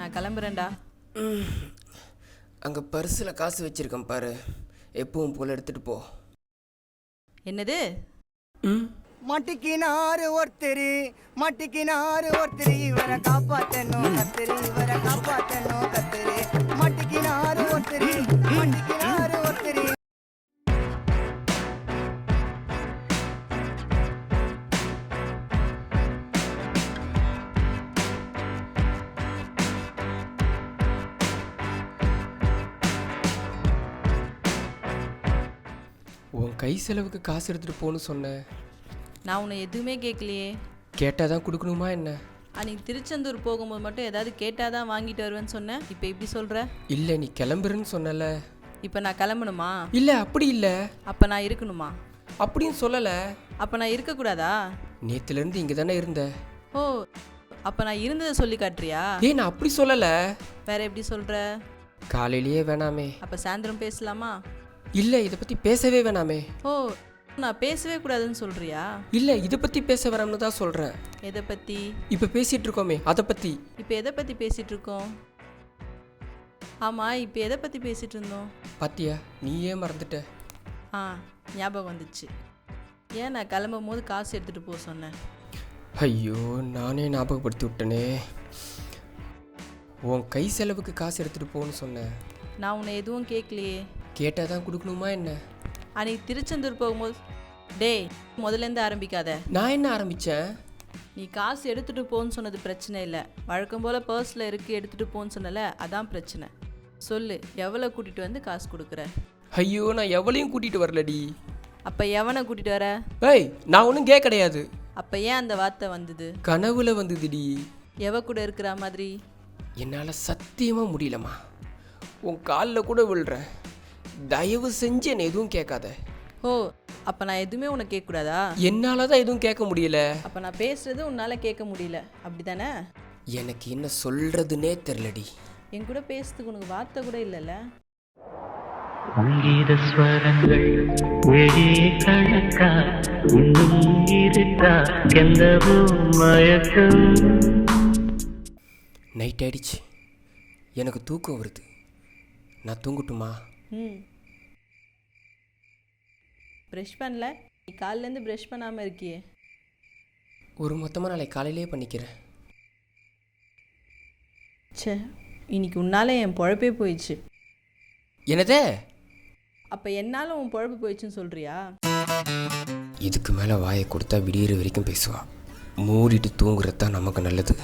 நான் கிளம்புறேன்டா. அங்கே பர்ஸில் காசு வச்சுருக்கேன் பாரு, எப்பவும் போல் எடுத்துகிட்டு போ. என்னது? மட்டிக்கினாரு ஒருத்தரி இவரை காப்பாத்தணும் கத்திரி, இவரை காப்பாத்தணும் கத்திரி. மட்டிக்கினாரு ஒருத்தரி. உன் கை செலவுக்கு காசு எடுத்துகிட்டு போன்னு சொன்னேன். நான் உன்னை எதுவுமே கேட்கலையே. கேட்டால் தான் கொடுக்கணுமா என்ன? அன்னைக்கு திருச்செந்தூர் போகும்போது மட்டும் ஏதாவது கேட்டால் தான் வாங்கிட்டு வருவேன்னு சொன்னேன். இப்போ எப்படி சொல்கிற? இல்லை, நீ கிளம்புறேன்னு சொன்னல. இப்போ நான் கிளம்பணுமா? இல்லை, அப்படி இல்லை. அப்போ நான் இருக்கணுமா? அப்படின்னு சொல்லலை. அப்போ நான் இருக்கக்கூடாதா? நேற்றுலேருந்து இங்கே தானே இருந்த. ஓ, அப்போ நான் இருந்ததை சொல்லி காட்டுறியா? நான் அப்படி சொல்லலை. வேற எப்படி சொல்கிற? காலையிலேயே வேணாமே. அப்போ சாயந்தரம் பேசலாமா? இல்லை, இதை பற்றி பேசவே வேணாமே. ஓ, நான் பேசவே கூடாதுன்னு சொல்கிறியா? இல்லை, இதை பற்றி பேச வேணாம்னு தான் சொல்கிறேன். எதை பற்றி? இப்போ பேசிகிட்டு இருக்கோமே அதை பற்றி. இப்போ எதை பற்றி பேசிகிட்டு இருக்கோம்? ஆமாம், இப்போ எதை பற்றி பேசிகிட்டு இருந்தோம்? பாத்தியா, நீயே மறந்துட்ட. ஞாபகம் வந்துச்சு. ஏன் நான் கிளம்பும் போது காசு எடுத்துகிட்டு போக சொன்னேன்? ஐயோ, நானே ஞாபகப்படுத்தி விட்டனே. உன் கை செலவுக்கு காசு எடுத்துகிட்டு போன்னு சொன்னேன். நான் உன்னை எதுவும் கேட்கலையே. கேட்டால் தான் கொடுக்கணுமா என்ன? அன்னைக்கு திருச்செந்தூர் போகும்போது டேய், முதலேருந்து ஆரம்பிக்காத. நான் என்ன ஆரம்பித்தேன்? நீ காசு எடுத்துகிட்டு போன்னு சொன்னது பிரச்சனை இல்லை. வழக்கம் போல் பர்ஸில் இருக்குது எடுத்துகிட்டு போன்னு சொன்னல, அதான் பிரச்சனை. சொல்லு, எவ்வளோ கூட்டிகிட்டு வந்து காசு கொடுக்குற? ஐயோ, நான் எவ்வளையும் கூட்டிகிட்டு வரலடி. அப்போ எவனை கூட்டிகிட்டு வர? ஏய், நான் ஒன்றும் கிடையாது. அப்போ ஏன் அந்த வார்த்தை வந்தது? கனவுல வந்ததுடி. எவ கூட இருக்கிற மாதிரி? என்னால் சத்தியமாக முடியலம்மா. உன் காலில் கூட விழுறேன், தயவு செஞ்சு என்னை எதுவும் கேட்காத. ஓ, அப்போ நான் எதுவுமே உனக்கு கேட்கக்கூடாதா? என்னால் தான் எதுவும் கேட்க முடியல. அப்போ நான் பேசுறது உன்னால் கேட்க முடியல, அப்படி தானே? எனக்கு என்ன சொல்கிறதுனே தெரிலடி. என் கூட பேசுறதுக்கு உனக்கு வார்த்தை கூட இல்லைல்ல. சங்கீத ஸ்வரங்கள் வெளியே கணக்கா இன்னும் இருக்கா எந்தவோ மயக்கம். நைட் ஆயிடுச்சு, எனக்கு தூக்கம் வருது. நான் தூங்கட்டுமா? ப்ரஷ் பண்ணல? நீ காலிலேருந்து ப்ரஷ் பண்ணாமல் இருக்கியே. ஒரு மொத்தமாக நாளைக்கு காலையிலே பண்ணிக்கிறேன். சே, இன்னைக்கு உன்னால் என் பொழப்பே போயிடுச்சு. என்னதே? அப்போ என்னால் உன் பொழப்பு போயிடுச்சுன்னு சொல்கிறியா? இதுக்கு மேலே வாயை கொடுத்தா விடியிற வரைக்கும் பேசுவா. மூடிட்டு தூங்குறது தான் நமக்கு நல்லது.